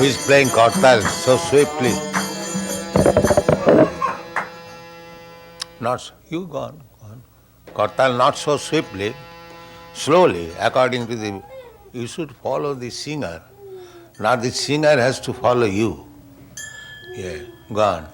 Who is playing Kortal so swiftly? Not you go on, go on. Kortal not so swiftly, slowly, according to the. You should follow the singer. Not the singer has to follow you. Yeah, go on.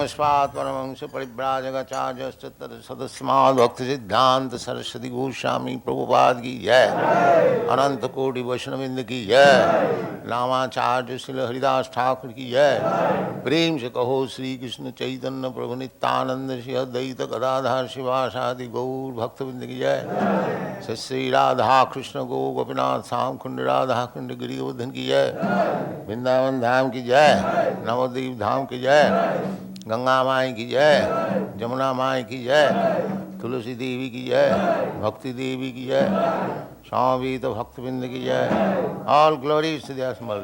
स्वात् Paramhans परिव्राजकाचार्य सदस्यमाद भक्ति सिद्धांत सरस्वती गोस्वामी प्रभुपाद की जय। अनंत कोटि वैष्णविंद की जय। नामाचार्य श्री हरिदास ठाकुर की जय। प्रेम से कहो श्री कृष्ण चैतन्य प्रभु नित्यानंद श्री अद्वैत गदाधर शिवासादि गौर भक्तविंद की जय। श्री राधा कृष्ण गो गोपीनाथ श्याम कुंड राधा कुंड गिरिवर्धन की जय। वृंदावन धाम की जय। नवद्वीप धाम की जय। गंगा माई की जय। जमुना माई की जय। तुलसी देवी की जय। भक्ति देवी की जय। स्वामी तो भक्तबिंद की जय। All glories to the small,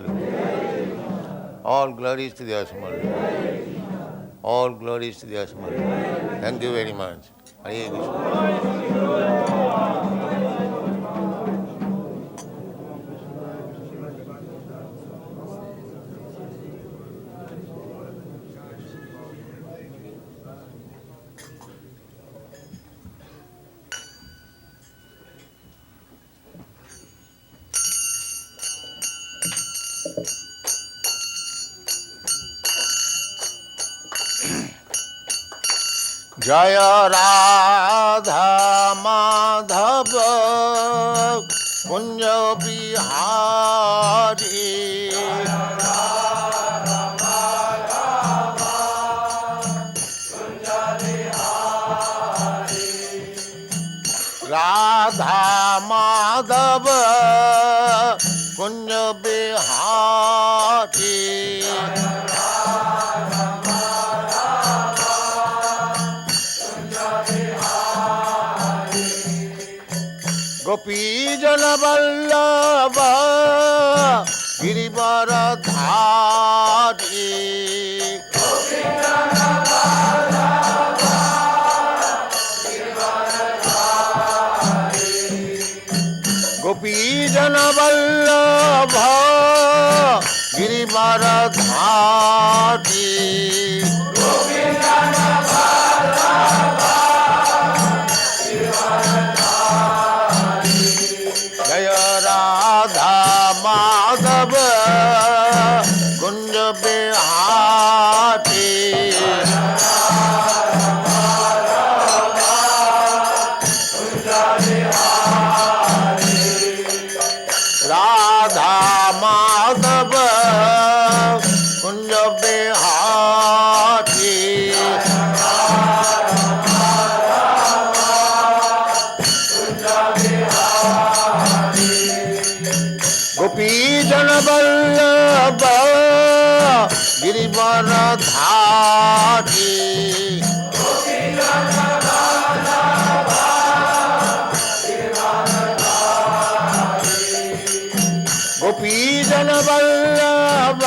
all glories to the small, all glories to the small. Thank you very much. Hare Krishna. जय राधा माधव कुंज बिहारी। राधा माधव कुंज बिहारी। गोपी जन वल्लभ गिरिवर धारी। गोपी जन वल्लभ गिरिवर धारी। जय राधा माधव कुंज बिहारी। राधा माधव कुंज बिहारी। गोपी जन वल्लभ गिरिवर धारी। गोपी जन वल्लभ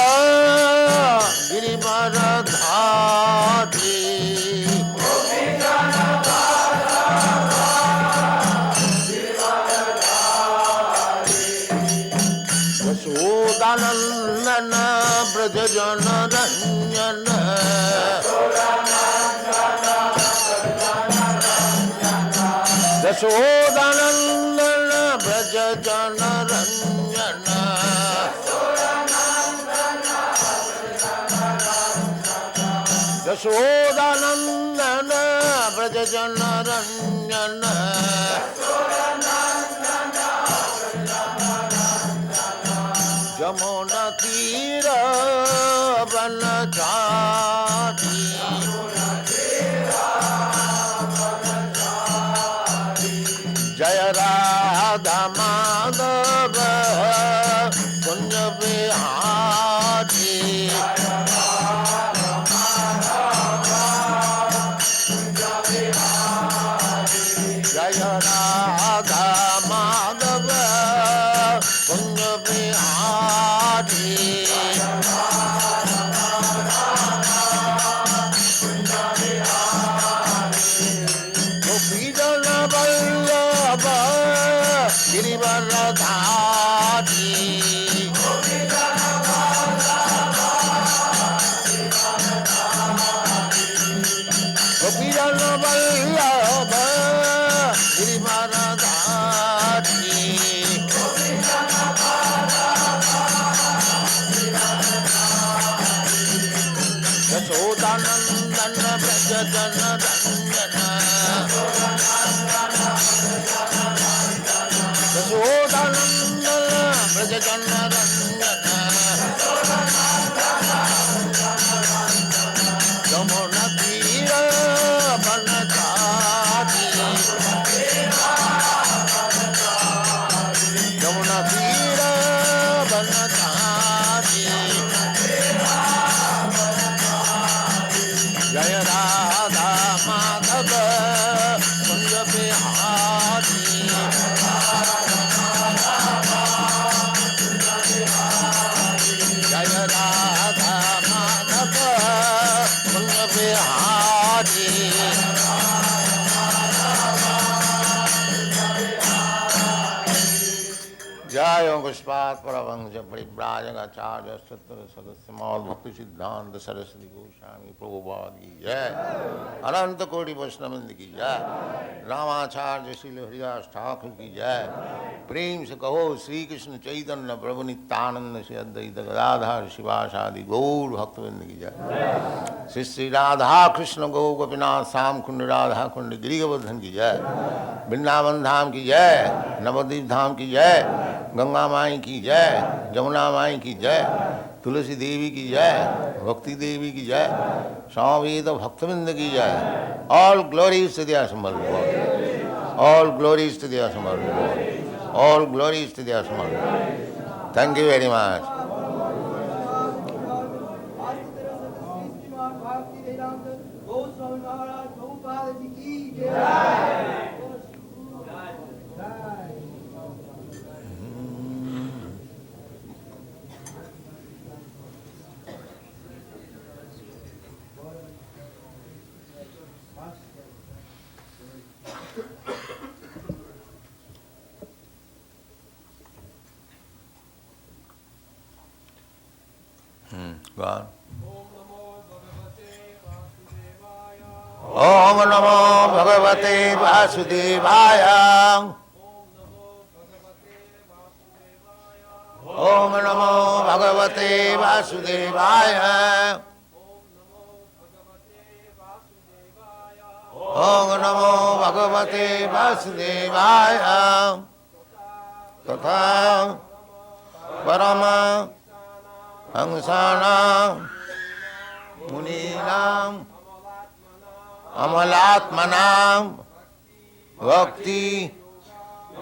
गिरिवर धारी। यशोदानंदन ब्रज जन रंजन। यशोदानंदन ब्रज जन रंजन। यशोदानंदन ब्रज जन रंजन। जमुना तीर बनचारी। जय राधा माधव कुंज बिहारी गोपीजन वल्लभ गिरिवरधारी गोपीजन वल्लभ गिरिवरधारी यशोदानंदन व्रज जन रंजन यशोदानंदन व्रज जन रंजन यमुना तीर बनचारी यमुना तीर बनचारी जय राधा माधव कुंज बिहारी जय राधा माधव कुंज बिहारी जय पुष्पात् परमहंस परिव्राजकाचार्य सत्र सदस्य मौल भक्ति सिद्धांत सरस्वती गोस्वामी प्रभुपाद की जय अनंत कोटि वैष्णववृंद की जय रामाचार्य श्रील हरिदास ठाकुर की जय प्रेम से कहो श्री कृष्ण चैतन्य प्रभु नित्यानंद श्री अद्वैत गदाधर शिवासादि गौर भक्तवृंद की जय श्री श्री राधा कृष्ण गौ गोपीनाथ श्याम कुंड राधा कुंड गिरिवर्धन की जय वृंदावन धाम की जय नवद्वीप धाम की जय गंगा माई की जय जमुना माई की जय तुलसी देवी की जय भक्ति देवी की जय स्वामीत भक्तवृंद की जय ऑल ग्लोरीज टू द असमर god all glories to the असमर god all glories to the असमर थैंक यू वेरी मच ओम नमो भगवते वासुदेवाय ओम नमो भगवते वासुदेवाय ओम नमो भगवते वासुदेवाय तथा परम हंसानां मुनीनां अमलात्मनां भक्ति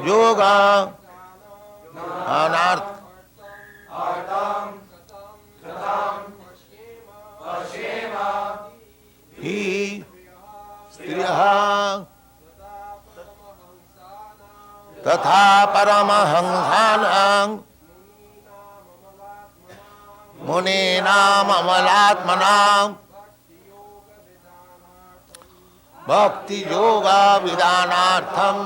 योगा अनार्थ ही स्त्रियः तथा परमहंसानां मुनीनां अमलात्मनां भक्ति योगा विधानार्थम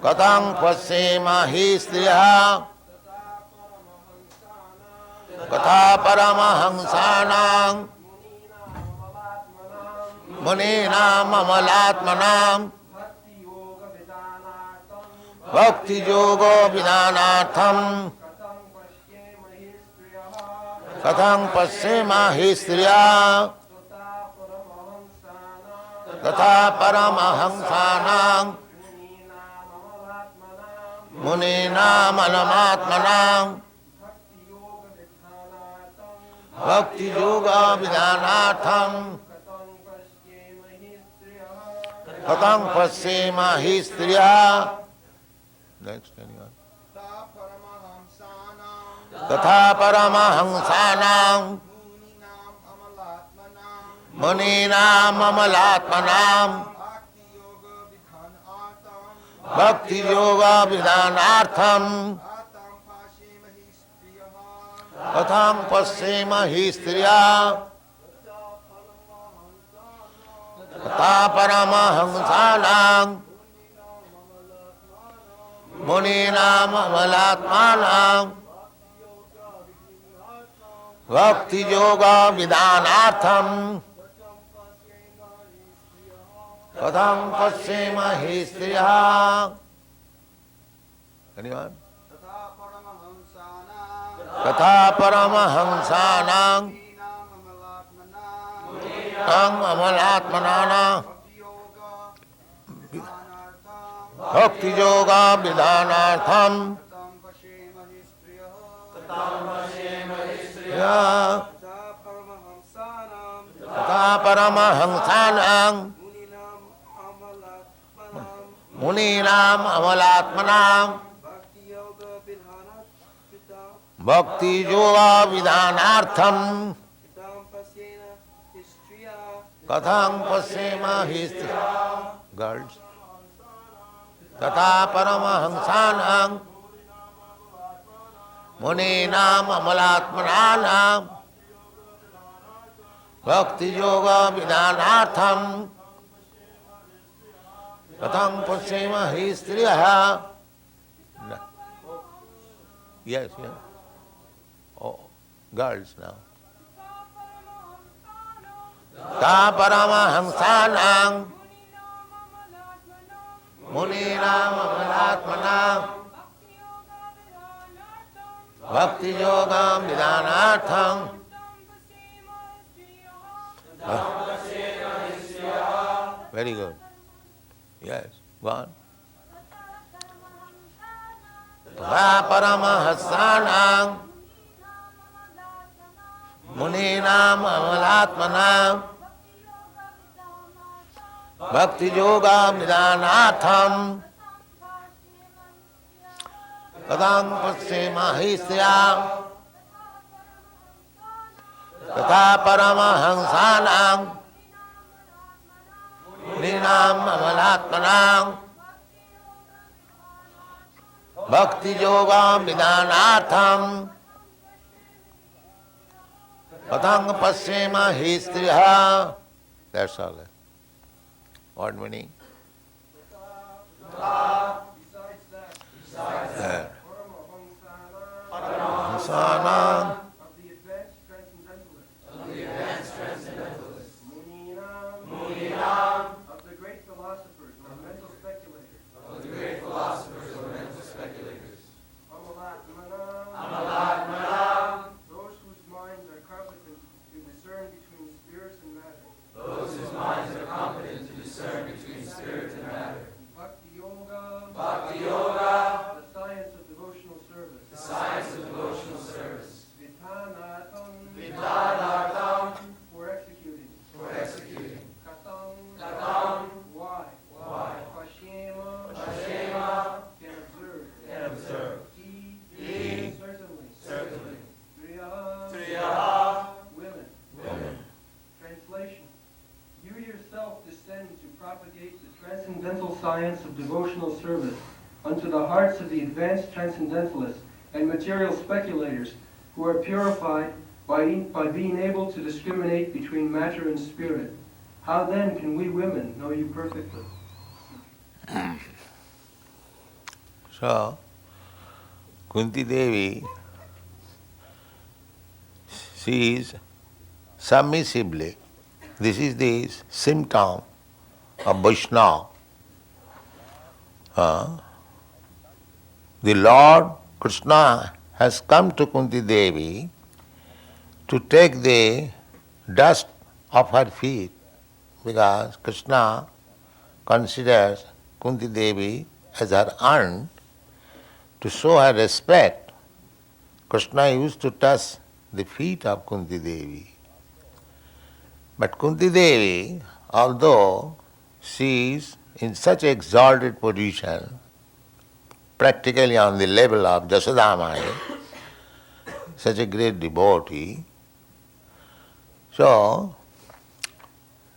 कथं पश्येमहि स्त्रियः कथा परमहंसानां मुनीनां अमलात्मनां भक्ति योगो विधानार्थम कथं पश्येमहि स्त्रियः तथा परमहंसानां मुनीनां अनमात्मनां भक्ति योगा विधानार्थम कथं पश्येमहि स्त्रियः तथा परमहंसानां मुनीनां अमलात्मनां Bhakti yoga vidhanartham katham pasyema hi striya tata paramahamsanam muninam amalatmanam bhakti yoga vidhanartham katham pasyema hi striya. Anyone? Tatha paramahamsanam Ang amalatmanana bhakti yoga vidhanartham tatha paramahamsanam muninam amalatmanam bhakti yoga vidhanartham katham pasyema hi striya. Girls. Tata paramahamsanam muninam amalatmanam bhakti yoga vidhanartham katham pasyema hi striya. Yes, yes. Oh, girls now. Ta paramahamsanam muninam amalatmanam bhakti yoga vidhanartham. Very good. Yes, go on. Ta paramahamsanam muninam amalatmanam bhakti yoga vidhanartham katham pasyema hi striya. Tatha paramahamsanam muninam amalatmanam bhakti yoga vidhanartham katham pasyema hi striya. That's all. What meaning? There. Paramahamsana of the advanced transcendentalists, Muninam, of the great philosophers or mental speculators, Amalatmanam, those whose minds are competent to discern between spirits and matter, Bhakti Yoga, the science of devotional service, Vidhanartham, for executing, Katham, why, Pasyema, can observe, He, certainly, Triyaha, women. Translation: you yourself descend to propagate the transcendental science of devotional service unto the hearts of the advanced transcendentalists and material speculators who are purified by being able to discriminate between matter and spirit. How then can we women know you perfectly? So, Kunti Devi, she is submissively, this is the symptom of Vaishnava. The Lord Krishna has come to Kunti Devi to take the dust off her feet, because Krishna considers Kunti Devi as her aunt. To show her respect, Krishna used to touch the feet of Kunti Devi. But Kunti Devi, although she is in such exalted position, practically on the level of Jasodamaya, such a great devotee, so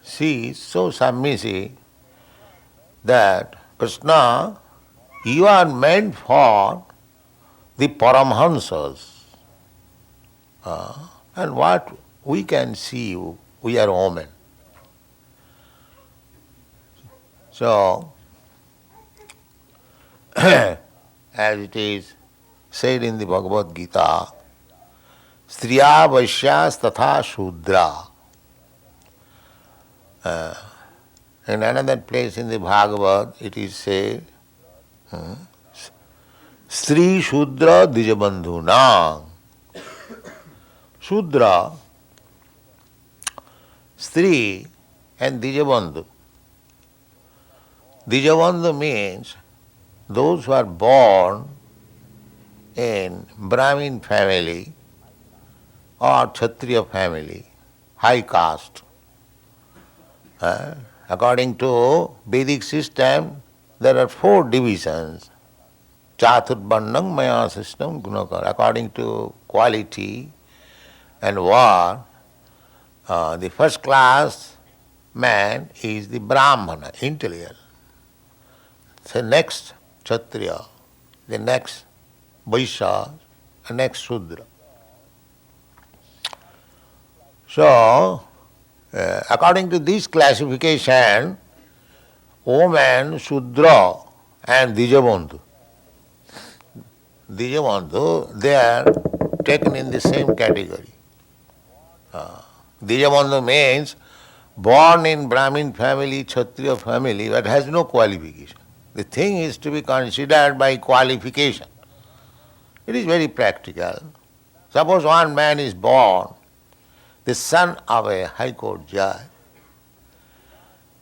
she is so submissive that Krishna You are meant for the Paramhansas. And what we can see, we are women. So, as it is said in the Bhagavad Gita, Striya Vaishyas Tatha Shudra. In another place in the Bhagavad, it is said, Sri Shudra Dijabandhuna. Shudra, Sri and Dijabandhu. Dijabandhu means those who are born in Brahmin family or Kshatriya family, high caste. According to Vedic system, there are 4 divisions. Chaturvarnam maya system gunakar. According to quality and war, the first class man is the Brahmana, intelligent. So next Kshatriya, the next Vaishya, and next Shudra. So, according to this classification, woman, Shudra and Dijabandhu, they are taken in the same category. Dijabandhu means born in Brahmin family, Kshatriya family, but has no qualification. The thing is to be considered by qualification. It is very practical. Suppose one man is born the son of a high court judge.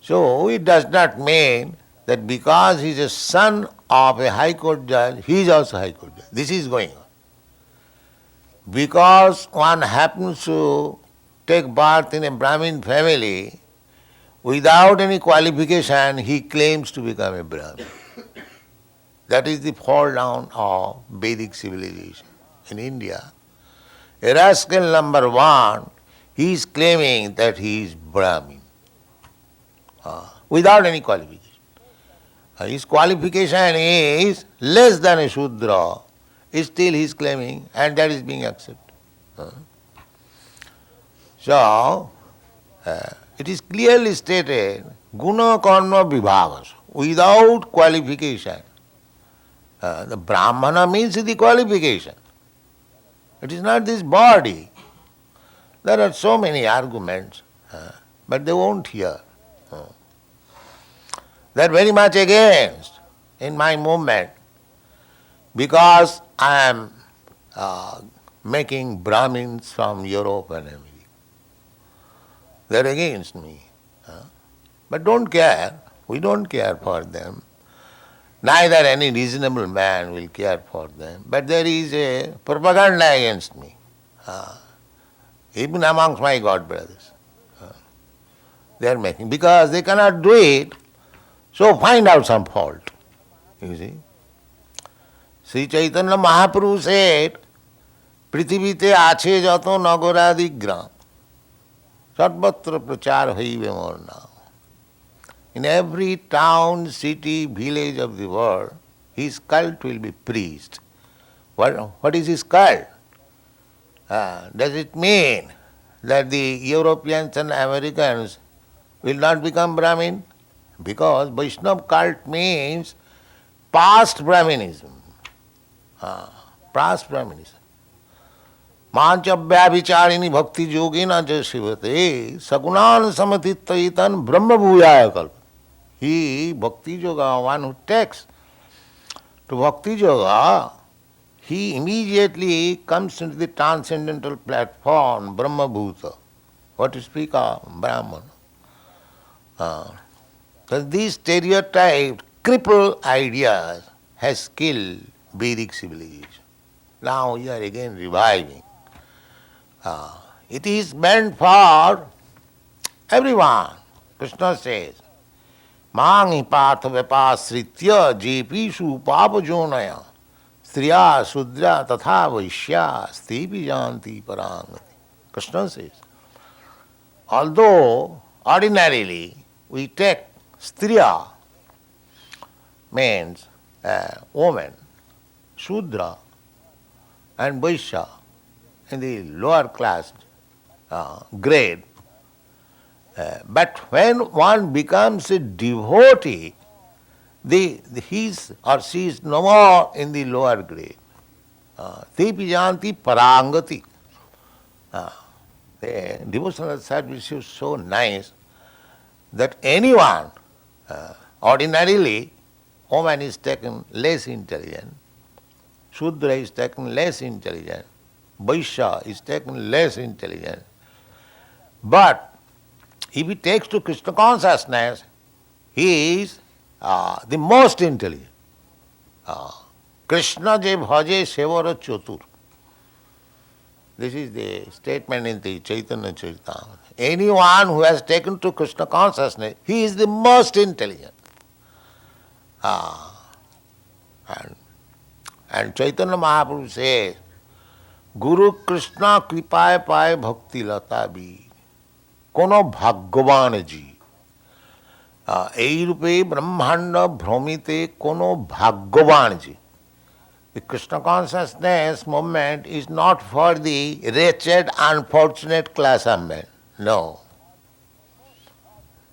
So it does not mean that because he is a son of a high court judge, he is also high court judge. This is going on. Because one happens to take birth in a Brahmin family, without any qualification, he claims to become a Brahmin. That is the fall down of Vedic civilization in India. A rascal number 1, he is claiming that he is Brahmin without any qualification. His qualification is less than a Shudra, still he is claiming, and that is being accepted. So, it is clearly stated, guna karma vibhavas, without qualification. The Brahmana means the qualification. It is not this body. There are so many arguments, but they won't hear. They are very much against in my movement because I am making Brahmins from Europe and America. They are against me. But don't care. We don't care for them. Neither any reasonable man will care for them. But there is a propaganda against me, even amongst my God brothers. They are making, because they cannot do it, so find out some fault. You see? Sri Chaitanya Mahaprabhu said, Prithivite ache jato nagoradi gram, sarvatra prachar haive mor naam. In every town, city, village of the world, his cult will be preached. What is his cult? Does it mean that the Europeans and Americans will not become Brahmin? Because Vaishnava cult means past Brahminism. Past Brahminism. Mancha vicharini bhakti yogina jasivate sagunan samatitaitan brahma bhuyaya kalpa. He, Bhakti Yoga, one who takes to Bhakti Yoga, he immediately comes into the transcendental platform, Brahma Bhuta. What to speak of? Brahman. So these stereotyped, crippled ideas has killed Vedic civilization. Now we are again reviving. It is meant for everyone. Krishna says, Mangi patha vipasritya jepishu papajonaya striya sudra tatha vaishya stipi janti parangati. Krishna says, although ordinarily we take striya means woman, Shudra and Vaishya in the lower class grade. But when one becomes a devotee, his or she is no more in the lower grade. Te pijanti parangati. The devotional service is so nice that anyone, ordinarily, woman is taken less intelligent, Shudra is taken less intelligent, Vaishya is taken less intelligent. But if he takes to Krishna consciousness, he is the most intelligent. Krishna je bhaje sevara chatur. This is the statement in the Chaitanya Charitamrita. Anyone who has taken to Krishna consciousness, he is the most intelligent. And Chaitanya Mahaprabhu says, Guru Krishna kripaye paye bhakti lata bhi, kono bhagwan ji. এই রূপে ব্রহ্মাণ্ড ভ্রমিতে কোনো ভাগ্যবান যে. The Krishna consciousness movement is not for the wretched, unfortunate class of men. No.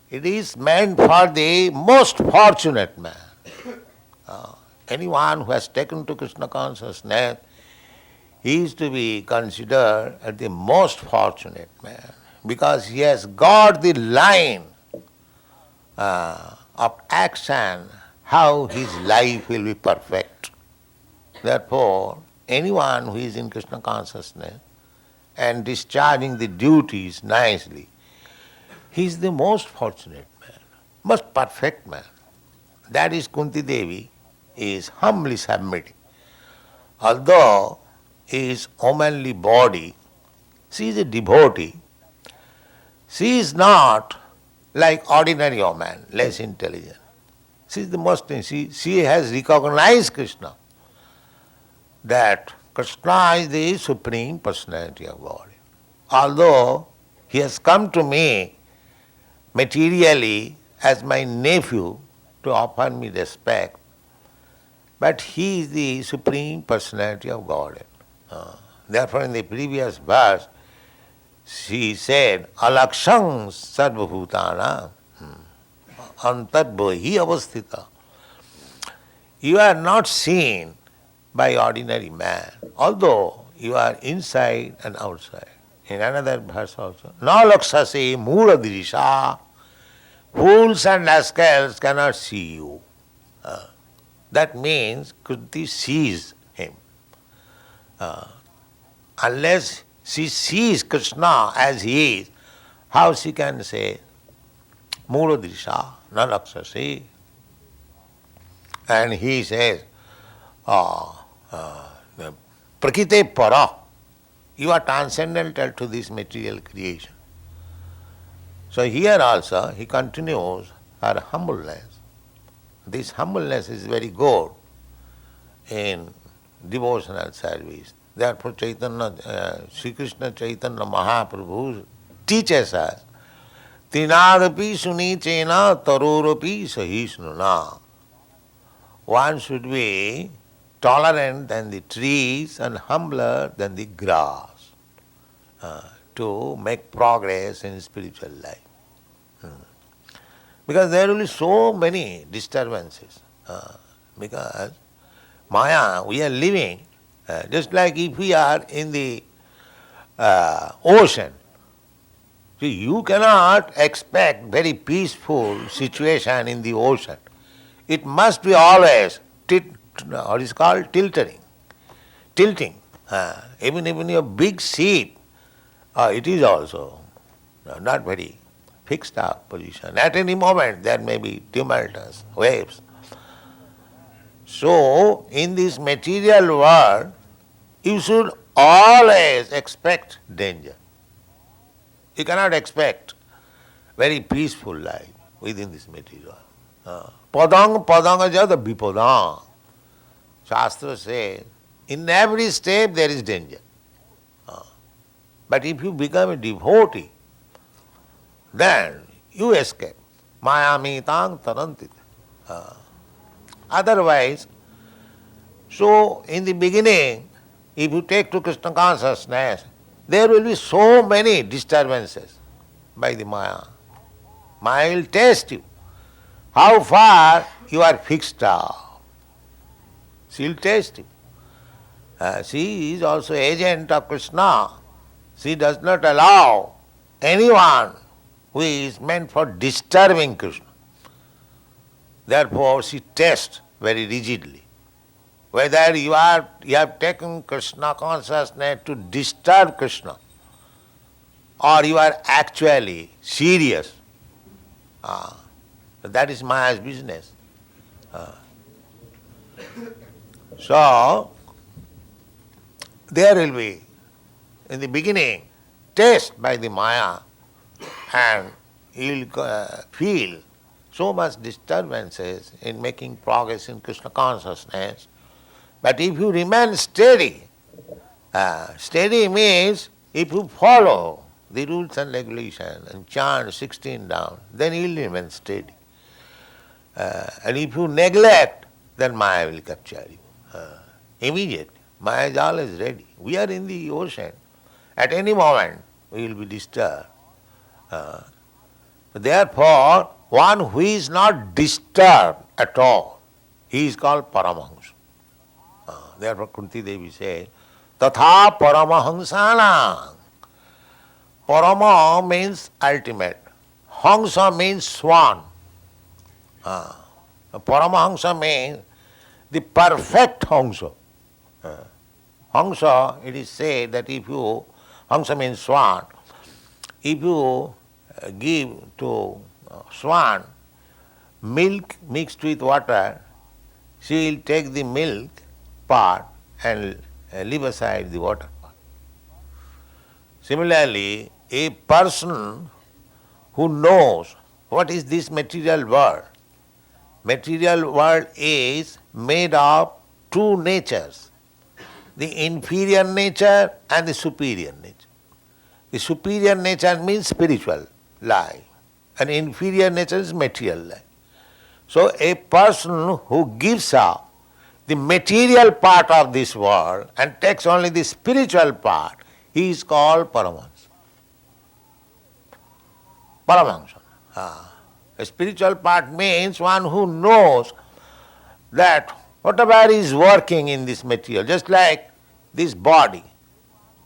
It is meant for the most fortunate man. Anyone who has taken to Krishna consciousness, he is to be considered as the most fortunate man because he has got the line of action, how his life will be perfect. Therefore, anyone who is in Krishna consciousness and discharging the duties nicely, he is the most fortunate man, most perfect man. That is Kunti Devi is humbly submitting. Although his womanly body, she is a devotee, she is not like ordinary woman, less intelligent. She is the most, she has recognized Krishna, that Krishna is the Supreme Personality of God. Although he has come to me materially as my nephew to offer me respect, but he is the Supreme Personality of God. Therefore in the previous verse, she said, Alakshang sarvabhutana antarbhahi avasthita. You are not seen by ordinary man, although you are inside and outside. In another verse also, Na lakshase muradirisha, fools and rascals cannot see you. That means Kunti sees him. Unless she sees Krishna as he is, how she can say, Muradrisha, na lakshase? And he says, Prakite para, you are transcendental to this material creation. So here also he continues her humbleness. This humbleness is very good in devotional service. Therefore Chaitanya, Sri Krishna Chaitanya Mahaprabhu teaches us, Tinadapi sunichena tarorapi sahisnuna. One should be tolerant than the trees and humbler than the grass to make progress in spiritual life. Because there will be so many disturbances. Because Maya, we are living just like if we are in the ocean. See, you cannot expect very peaceful situation in the ocean. It must be always what is called tilting. Even your big ship, it is also not very fixed up position. At any moment there may be tumultuous waves. So in this material world, you should always expect danger. You cannot expect very peaceful life within this material. Padang padanga jada vipadang. Shastra says, in every step there is danger. But if you become a devotee, then you escape. Mayami tang tarantit. Otherwise, So, in the beginning, if you take to Krishna consciousness, there will be so many disturbances by the Maya. Maya will test you. How far you are fixed up. She will test you. She is also agent of Krishna. She does not allow anyone who is meant for disturbing Krishna. Therefore, she tests very rigidly. Whether you have taken Krishna consciousness to disturb Krishna, or you are actually serious. That is Maya's business. So, there will be, in the beginning, test by the Maya, and you will feel so much disturbances in making progress in Krishna consciousness. But if you remain steady, steady means if you follow the rules and regulations and chant 16 down, then you will remain steady. And if you neglect, then Maya will capture you. Immediately. Maya is always ready. We are in the ocean. At any moment, we will be disturbed. Therefore, one who is not disturbed at all, he is called Paramahamsa. Therefore, Kunti Devi says, Tatha Paramahamsana. Parama means ultimate. Hamsa means swan. Paramahamsa means the perfect Hamsa. Hamsa, it is said that if you, Hamsa means swan, if you give to swan milk mixed with water, she will take the milk part and leave aside the water part. Similarly, a person who knows what is this material world is made of two natures, the inferior nature and the superior nature. The superior nature means spiritual life, and inferior nature is material life. So a person who gives up the material part of this world and takes only the spiritual part, he is called Paramahamsa. Paramahamsa. A spiritual part means one who knows that whatever is working in this material, just like this body,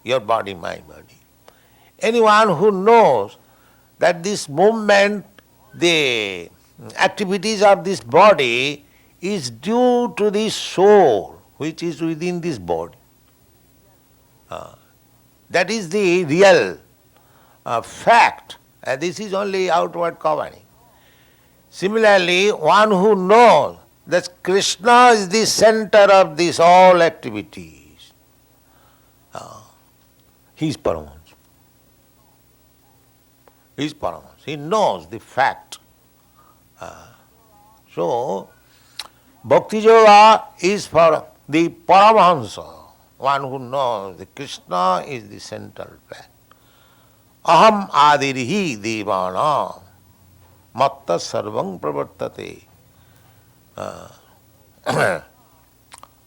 your body, my body. Anyone who knows that this movement, the activities of this body is due to the soul which is within this body. That is the real fact. This is only outward covering. Similarly, one who knows that Krishna is the center of these all activities, he is Paramahamsa. He is Paramahamsa. He knows the fact. So, Bhakti Yoga is for the Paramahamsa, one who knows that Krishna is the central fact. Aham adirihi devana matta sarvam pravartate.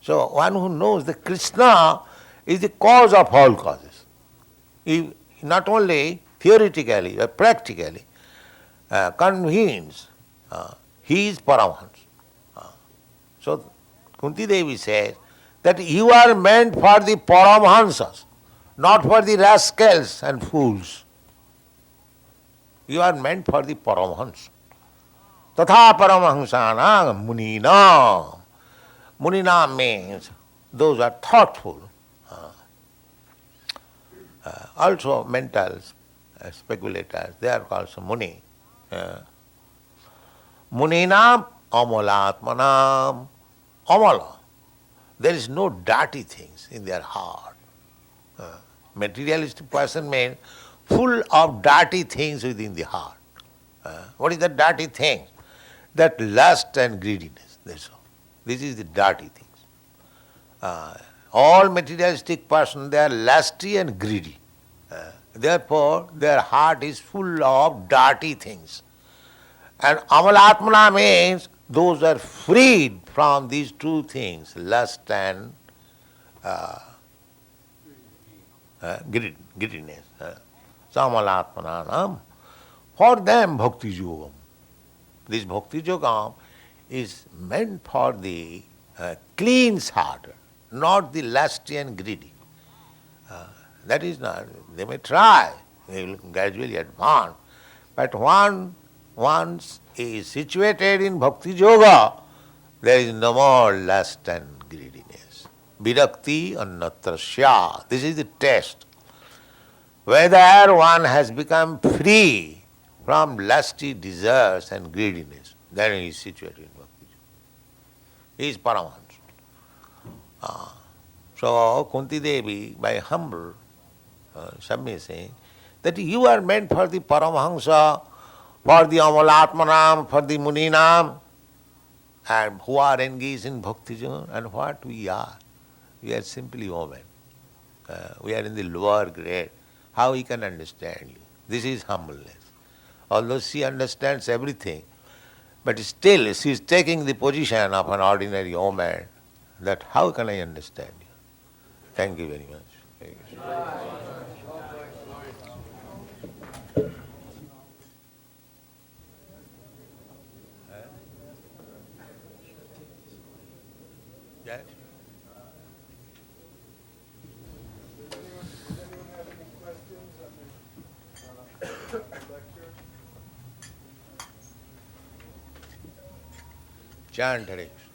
So, one who knows that Krishna is the cause of all causes. He not only theoretically but practically convinced he is Paramahamsa. So, Kunti Devi says that you are meant for the Paramahamsas, not for the rascals and fools. You are meant for the Paramahamsa. Tatha Paramahamsana Munina. Munina means those are thoughtful. Also mental speculators, they are called Muni. Muninam Amalatmanam. Amala. There is no dirty things in their heart. Materialistic person means full of dirty things within the heart. What is the dirty thing? That lust and greediness. That's all. This is the dirty things. All materialistic person, they are lusty and greedy. Therefore, their heart is full of dirty things. And Amalatmana means those are freed from these two things, lust and giddiness. Samalatmananam. For them, bhakti yogam. This bhakti yogam is meant for the clean heart, not the lusty and greedy. That is not. They may try, they will gradually advance. But once is situated in bhakti yoga, there is no more lust and greediness. Virakti annatra sya. This is the test. Whether one has become free from lusty desires and greediness, then he is situated in bhakti yoga. He is Paramahansa. So Kunti Devi, by humble submission, that you are meant for the Paramahansa, for the Amalatmanam, for the Muninam, and who are engaged in bhakti yoga, and what we are. We are simply women. We are in the lower grade. How he can understand you? This is humbleness. Although she understands everything, but still she is taking the position of an ordinary woman, that how can I understand you? Thank you very much. Thank you. Yes? Anyone have any questions on the lecture? Chant Hare Krishna.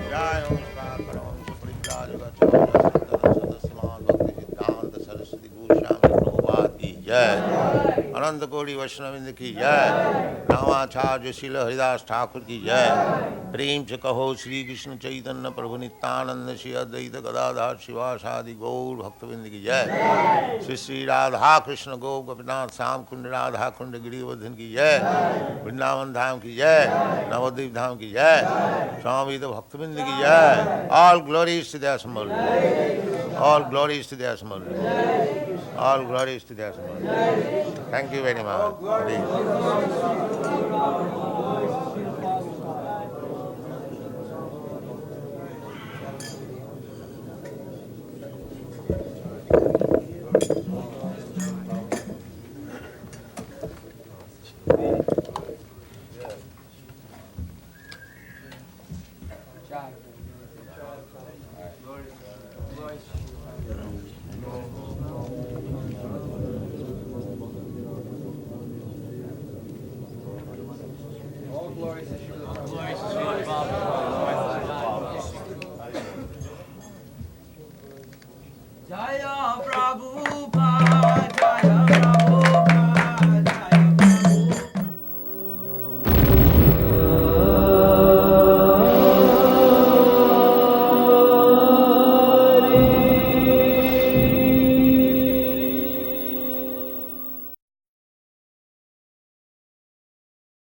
जय ओम परम सुपरिव्राज सदस्यमान भक्ति सिद्धांत सरस्वती गोस्वामी प्रभुपाद की जय। अनंत कोटि वैष्णववृंद की जय। रामाचार्य श्रील हरिदास ठाकुर की जय। प्रेम से कहो श्री कृष्ण चैतन्य प्रभु नित्यानंद श्री अद्वैत गदाधर शिवासादि गौर भक्तवृंद की जय। श्री श्री राधा कृष्ण गो गोपीनाथ श्याम कुंड राधा कुंड गिरिवर्धन की जय। वृंदावन धाम की जय। नवद्वीप धाम की जय। स्वामी तो भक्तवृंद की जय। All glories to the assembled, all glories to the assembled, all glories to the assembled. Thank you very much. All glories to Srila Prabhupada. Jaya Prabhupada.